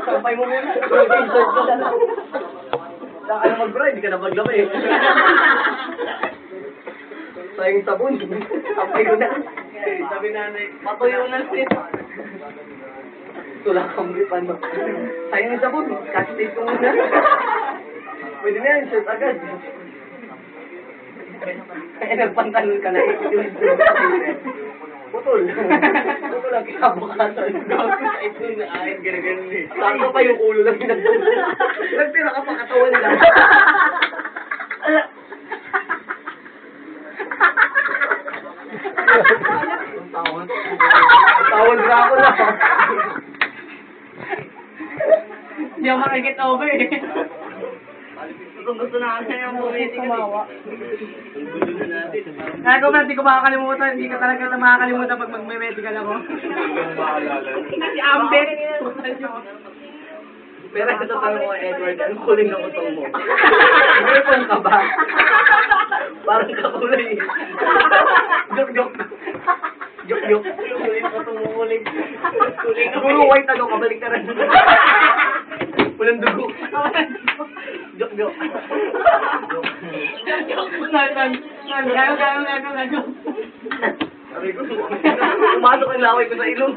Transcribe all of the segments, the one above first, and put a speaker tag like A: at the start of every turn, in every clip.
A: Sampay mo muna. Insert ko na lang. Saka na mag-bra, hindi ka na maglabay. Sayang sabon. Sampay ko na. Sabi nanay, patuyo na sis. Tulak kang gripan mo. Sayang yung sabon. Catch-tape ko muna. Pwede na yan, shirt agad. Kaya nagpantalon ka na. Putol. Putol ang kinabukasan. Ito na akin, gano'n eh. Saan pa yung ulo lang pinagdun? Nagtira ka pa katawan lang. Tawon Dracula.
B: Hindi ako makikita over eh.
A: Gusto na kasi yung bumiti ka
B: Kaya ko hindi ko makakalimutan. Hindi ka talaga makakalimutan pag mag-medical ako. Si Amber.
A: Pero ito tanong mo, Edward, anong kuling ng utong mo? Mayroon ka ba? Parang kakulay. Jok-jok. Jok-jok. Kuling ng utong mo, kuling. Siguro white ano, kabalik na rin. Walang dugo. Jok-jok.
B: Gago.
A: Sabi ko, pumasok ang laway ko sa ilong.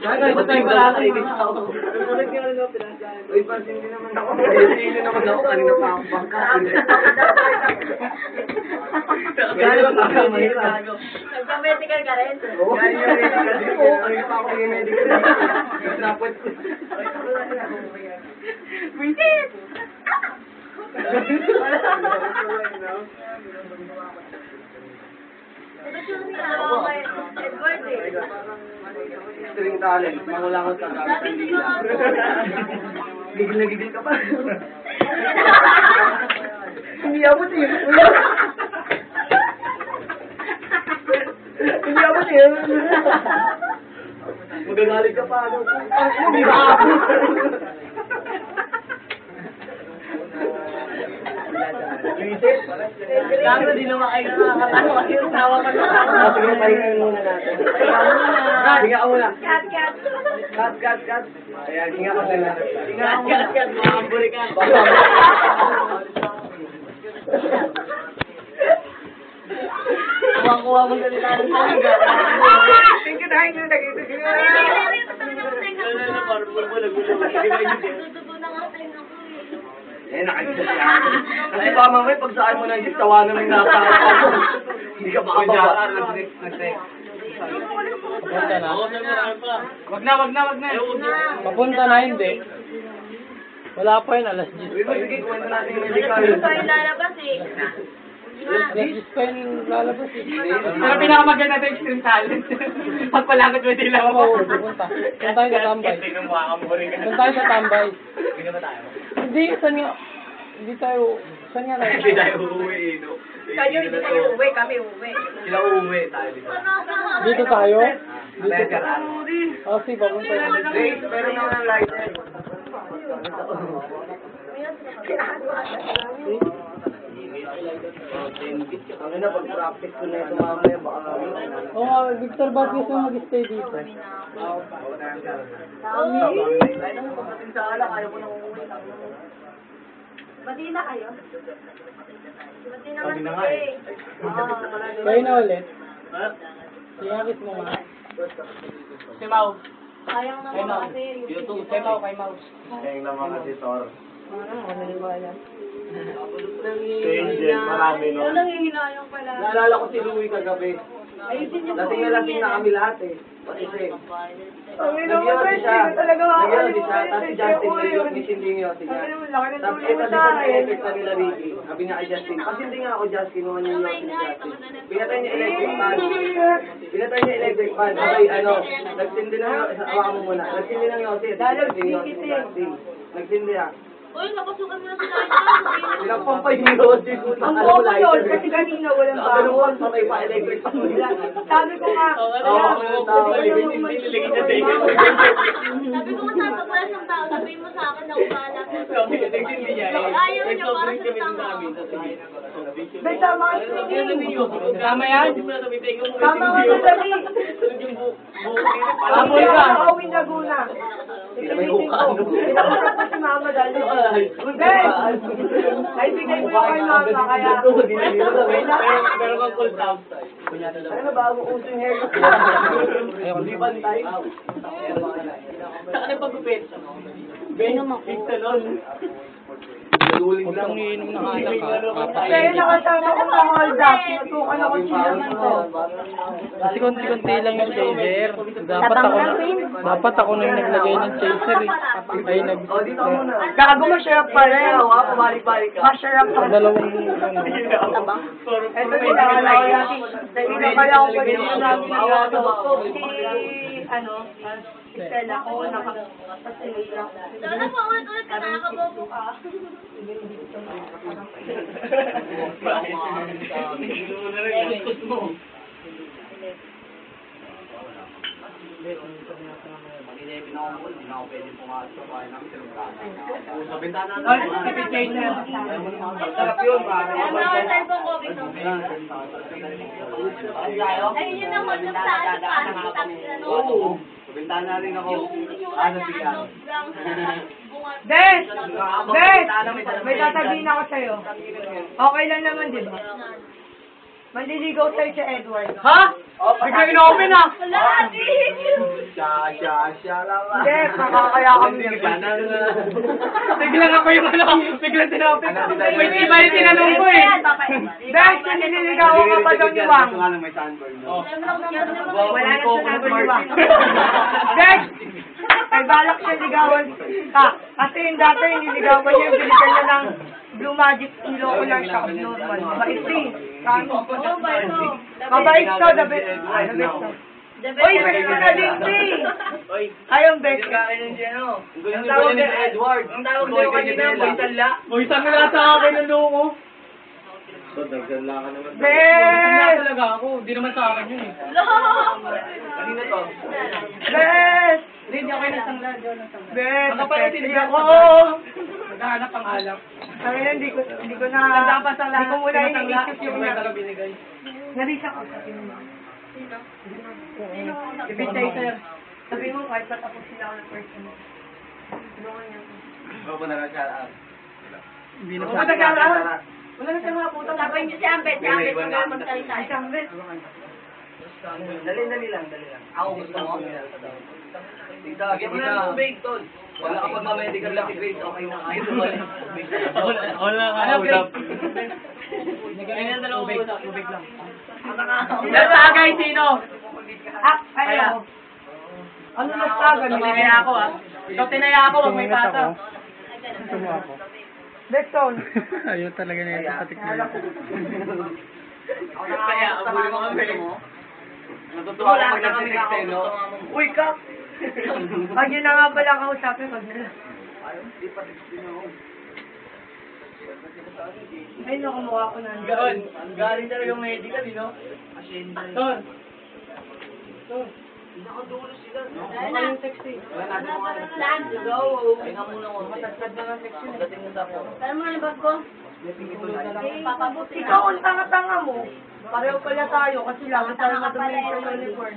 B: Ito tayo pala.
A: Uy, pansin din naman ako. Hindi naman ako. Kanina pa akong bangka. Gano'n pa ako mahirap.
C: Nagpa-medical ka rin?
A: Oo. Kanina pa ako medical. Napot ko.
B: Visit!
C: Edward eh.
A: String talent. Mangulangot ka gamit ang dila. Gigil na gigil ka pa. Hindi abot eh. Hindi abot eh. Magagalit ka pa. Hindi ba abot?
B: Gago, di naman kayo nakakatawa. Kasi tawa ka na.
A: Sige, pahingayin muna natin. Hinga ka muna.
C: Cat.
A: Cut. Ayan, hinga ka muna. Hinga ka muna.
B: Cat. Makamburi ka.
A: Kuha mo na nila ng talaga. Tingin na, hindi na. Eh, nakikita siya. Kasi baka mamaya pag saan mo nang tawanan ng nasa ako. Hindi ka makababa.
D: Papunta na.
B: Wag na.
D: Papunta na, hindi. Wala pa yun, alas 10
A: Uy,
D: pa
A: sige,
D: yun.
A: kwento natin yung medical.
C: Ito yung lalabas eh.
D: Alas 10 pa yun lalabas eh.
B: Pero pinakamaganda ito extreme talent. Pagpalagot mo din lang
D: Oo,
B: ako.
D: pupunta. Doon tayo sa tambay. Doon tayo sa tambay. Hindi, saan nga? Hindi tayo, saan nga tayo?
A: Hindi tayo uuwi, no?
C: Kayo hindi kayo uwi, kami uwi.
A: Sila uuwi tayo, di ba?
D: Dito tayo?
A: Dito
D: Dito
A: ka.
D: Oh, si papunta yun.
A: Wait, meron naman ang lighter. Ang ina, pag-practice ko na ito mamaya, baka
D: Oo nga, Victor, ba't gusto mo mag-stay dito?
A: Dami. Ay, naman, pagdating sa alak, ayaw ko na uuwi.
C: Bati na kayo? Bati naman
A: Sabi na nga
C: eh.
D: Kayo na ulit. Sinakit mo nga.
B: Si Mau.
C: Sayang naman kasi.
B: YouTube. Si Mau kay Mau.
A: Kaya naman kasi, Tor.
C: Angel,
A: marami, no?
C: Walang hihinayang pala.
A: Naalala ko si Louie kagabi.
C: Ayusin niyo po.
A: Lasing na lasing na kami lahat eh. Pati siya eh.
C: Ang
A: Nagyosi siya.
C: talaga
A: Nagyosi siya. Tapos si Justin, hindi yung yosi niya. Tapos ito, di ba na-effect na nila Ricky? Sabi niya kay Justin, kasi hindi nga ako Justin, naman yung yosi ni Justin. Pinatay niya electric fan. Pinatay niya electric fan. Sabay, nagsindi na yung, hawakan mo muna. Nagsindi ng yosi. Nagsindi yung yosi ni Justin. Nagsindi ah.
C: Uy, napasukan mo na sila ito.
A: Ilang pampay ni yosi.
C: Ang bobo yun, kasi kanina walang
A: Ano
C: bago.
A: mo, patay pa electric fan.
C: Sabi ko nga,
E: Sabi ko nga sa pag wala siyang tao, sabihin mo sa akin na ubala. Ayaw
C: para sa tama.
B: Dahil tama ka swimming.
D: Tama yan?
B: Tama ka sa dali.
D: Habol ka.
B: Pauwi Laguna. Pipilitin ko. Pinakusap ko si Mama dali. Ben! Naibigay ko yung kay Mama, kaya...
A: Pero kang full top.
B: Ano ba, uso yung hair ko?
A: Hindi bantay. Saan yung pagpupit? Big salon.
D: Huwag kang iinom ng alak ha.
B: Kaya nakasama ko ng hold up. Natukan ako sila dito.
D: Kasi konti-konti lang yung chaser. Dapat ako na yung naglagay ng chaser eh. Ay,
A: Dito muna.
B: Gago masarap pa rin.
A: Pabalik-balik ka.
B: Masarap pa rin.
D: dalawang
B: Ito din ang hindi pala ako pwede na namin si Stella ko nakapasinig lang.
C: Sana pa ulit ka, nakakabobo ka.
A: Sa bintana na.
B: Ay, si chaser.
A: Sarap yun, pare.
C: Kaya mga cellphone ko, bigyan ko. Ayun yun ang hold up sa ano,
A: Oo. Sa bintana rin ako. Ano siya?
B: Des! Des! May tatabihin ako sa'yo. Okay lang naman, di ba? Manliligaw sa'yo si Edward.
D: Ha? Bigla in-open ah!
C: Wala, di!
A: Siya lang.
B: Hindi, nakakaya kami.
D: Biglang ako yung biglang tinapit. Wait, iba yung tinanong ko eh.
B: Des, nililigawan ka pa daw ni Wang.
A: Ito nga lang may sunburn. No?
B: Wala na siya number ni Wang. Des! May balak siya ligawan ka. Kasi yung dati yung niligawan niya, bilisan niya ng Blue Magic Kilo ko lang siya abnormal. Mabait eh.
C: Oo, ba ito?
B: Mabait to, the best. The best to. Uy, best ko na din,
A: Oy,
B: Ayong best.
A: kakain ng Geno. Ang tawag ni Edward. Ang tawag niyo kanina, Boy Tala.
D: Boy, saan na sa akin ang loko?
A: So, nagdala ka naman.
D: Hindi
B: Best!
D: talaga ako. Hindi naman sa akin yun eh.
A: Kanina to.
B: Best!
D: Hindi ako yung nasangla.
B: Best!
D: Nakapalitin
B: Best
D: ako.
B: ako!
D: Naghahanap ang alak.
B: Sabi na, hindi ko na...
D: Dapat sa
B: Hindi ko muna iniisip yung
D: may talaga binigay.
B: Narisa ko sa mo. Si Chaser. Sabi mo, kahit patapos sila ako ng first mo. Tulungan niya ako.
A: Ako po na lang siya.
D: Hindi na
B: Huwag ka nagkala. Wala na siya mga puta.
C: Sabay niyo si Ambet, si Ambet kung gano'n magsalita.
B: Ay, Sambet.
A: Dali lang. Ako gusto mo. Tigda, gawin mo na tubig, tol. Wala ka pag-medical na si Grace, okay na kayo.
D: Wala ka.
A: Ano, Grace?
D: Ganyan na lang tubig lang.
B: Nasagay sino? Ayaw. Ano nasagay?
D: Tinaya ako ah. Ikaw tinaya ako, wag may pata.
B: Beston.
D: Ayaw talaga na ito patikman.
A: Kaya, abuli mo kami. Natutuwa ako pag nag-text eh, no?
B: Uy, Kak. Pag yun na nga pala kausapin, wag na lang. Ay, nakamukha ko na.
A: Gaon. Galing talaga medical, no?
D: Ton.
A: Nakadulo sila.
C: Wala na.
A: Wala na mga
C: Land.
A: go. Ay nga muna ko. Matagtad na ng section. Dating mo sa ako.
C: Saan mo nalibag ko?
A: Papabuti
B: Ikaw, ang tanga-tanga mo. Pareho pala tayo kasi lagi tayo madumi sa uniform.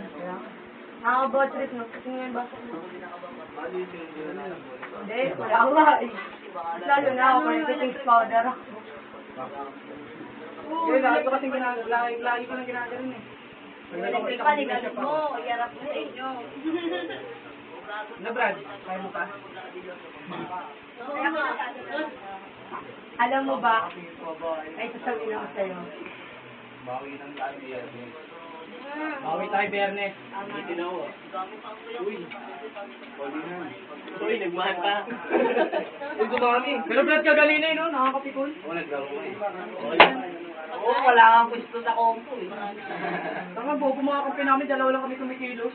B: Nakaka-bad trip no? Kasi nga yung baso mo. Hindi, wala ko nga eh. Lalo na ako, parang face powder ako.
D: Yun, lagi ko kasing lagi ko nang ginagawa eh.
C: Electric pa, ligalig mo. Iarap mo sa inyo.
D: Na Brad, kaya mo pa?
B: Alam mo ba, ay sasabihin ako sa'yo.
A: Bawi ng tayo yan.
D: Bawi tayo, Bernes.
A: Hindi na ako. Uy. Pwede na. Uy, nagmahan pa. Uy, gumami.
D: Pero Brad, kagalina no? Nakakapikon.
A: Oo, naglaro ko eh. Oo, wala kang gusto sa kompo eh.
D: Tanga, bobo mga kampi namin, dalawa lang kami kumikilos.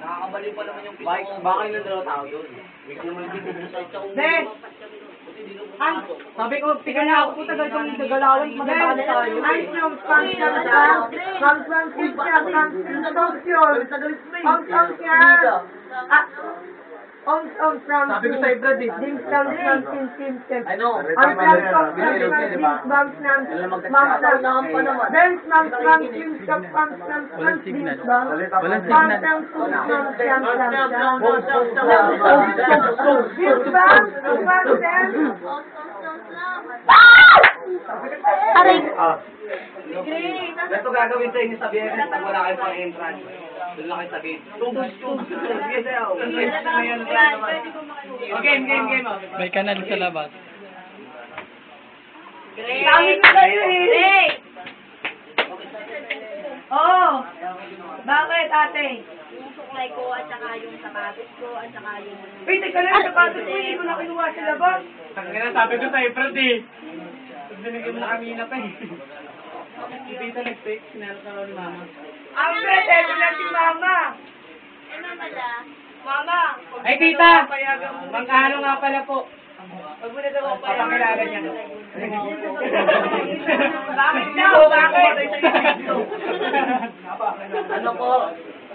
A: Nakakabali pa naman yung piso. Baka yung nandalaw tao doon. Hindi ka naman dito sa isang
B: Des!
D: Sabi ko, tiga na ako, puta, gagawin yung gagalawan, magandaan na tayo.
B: Ay, from function ka. From function ka. From function. From function. from
A: Sabi ko sa'yo, Brad, eh.
B: Dim from sim sim sim.
A: Ano?
B: Ang from dim bang nam Dance nam sim sim
D: Walang signal.
B: bang.
D: Walang
B: From
D: signal.
B: Dim bang
A: Ito gagawin sa inyo sa biyernes pag wala kayo pang entrance. Doon lang kayo sa gate. Tubos. Sige sa'yo. Game.
D: May kanal sa labas.
B: Sabi ko sa'yo eh. Oh. Bakit ate?
C: Yung suklay ko, at saka yung sapatos ko, at saka yung...
B: Wait, teka lang, sapatos ko, hindi ko na kinuha sa labas.
A: Sabi ko sa'yo, Brad, eh. Pag binigyan mo na kami na pa eh. Dito nag-take, sinara ka ni Mama.
B: Ang bet, eto na si mama.
C: Ano pala?
B: Mama.
A: Ay, tita!
B: Payagan mo.
A: Magkano nga pala po?
B: Pag mo na daw ako payagan.
A: Papakilala niya.
B: Bakit daw? Bakit?
A: Ano po?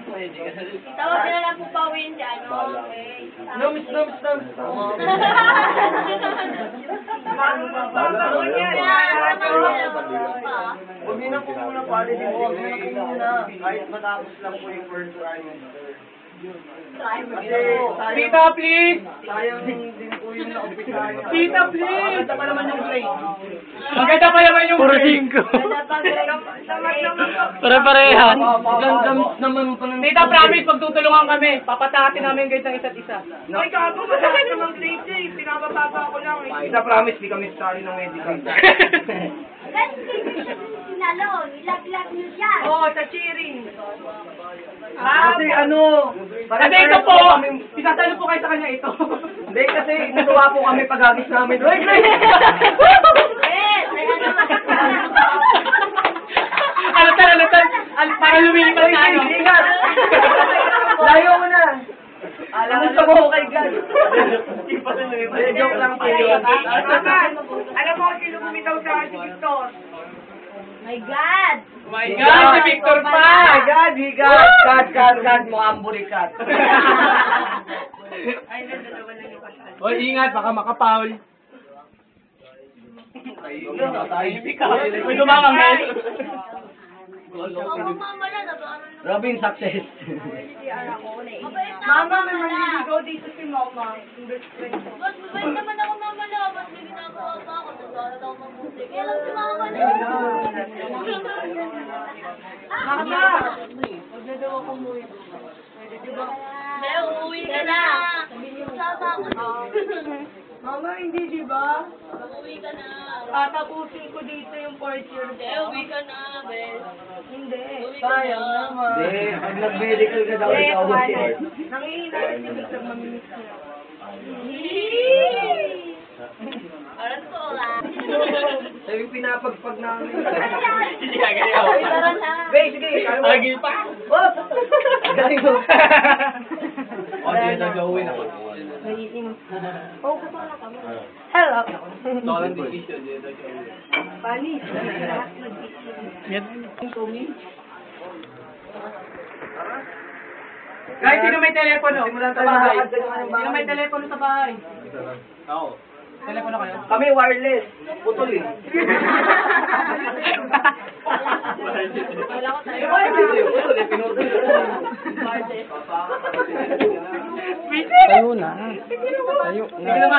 C: Tawag na lang po pauwiin si ano. Okay.
A: Noms. Huwag niyo na po muna pali din. Huwag niyo na po muna. Kahit matapos lang po yung first trimester. Tita, please! Sayang din po yung na-umpisa niya. Tita, please! Maganda pa naman yung grade. Maganda pa naman yung
D: Puro
A: grade.
D: 5. Pare-parehan.
A: naman po ng... Tita, promise, pagtutulungan kami. Papatahatin namin yung grade ng isa't isa.
B: Ay, gago, matakas namang grade eh. Pinabababa ko lang eh.
A: Tita, promise, di kami sali ng medical.
C: Guys, sinalo, nilaglag niyo yan.
B: Oo, sa cheering.
A: Kasi ano... Kasi ito po! Isasalo po kayo sa kanya ito. Hindi, kasi natuwa po kami pag-agis namin. Uy, Grace!
C: Yes, may ano
A: Alatan! Para lumilipat na ano. Ingat! Layo mo na! Alam mo mo kay God. Joke lang po yun.
B: Mama, alam mo kung sino bumitaw sa akin si Victor?
C: My God!
A: My God, si Victor pa! My God, God, mo ang burikat.
B: Ay, nandalawa lang yung kasal.
D: Hoy, ingat, baka makapaul.
A: May dumakang guys.
C: Oo, mama lang, nag-aaral na.
A: Robin, success.
C: Mabait na
B: Mama,
C: ako,
B: may
C: mama lang.
B: maliligaw dito si Mama. Yung best friend ko.
C: Mas mabait naman ako, mama lang. Mas may ginagawa pa ako. Nag-aaral ako mabuti. Kaya lang si mama lang.
B: Mama! Huwag na daw ako umuwi. Pwede diba?
C: May uuwi ka na. Sama ako.
B: Mama, hindi diba?
C: Uuwi ka na.
B: Tatapusin ko dito yung 4th year
C: Hindi,
B: ko.
C: uwi ka na, Bes.
B: Hindi.
C: Sayang
B: naman.
A: Hindi, pag nag-medical ka daw, ikaw
B: Nangihina rin si Victor, mamimiss niya.
C: Aras ko, ola.
A: Sabi pinapagpag namin.
C: Hindi ka ganyan. Tara na.
A: Base, sige.
D: Agil pa.
A: Wop! Galing mo.
D: O, di na gawin ako.
B: Naiinom. Oo, kasama ka mo. Hello.
D: Sobrang decision.
B: Panis.
A: Guys, sino may telepono? Sa bahay. Sino may telepono sa bahay?
D: Oo.
A: Telepono kayo? Kami wireless. Putol eh.
C: Wala ko tayo.
A: Putol eh. Pinutol.
D: Tayo na. Tayo na.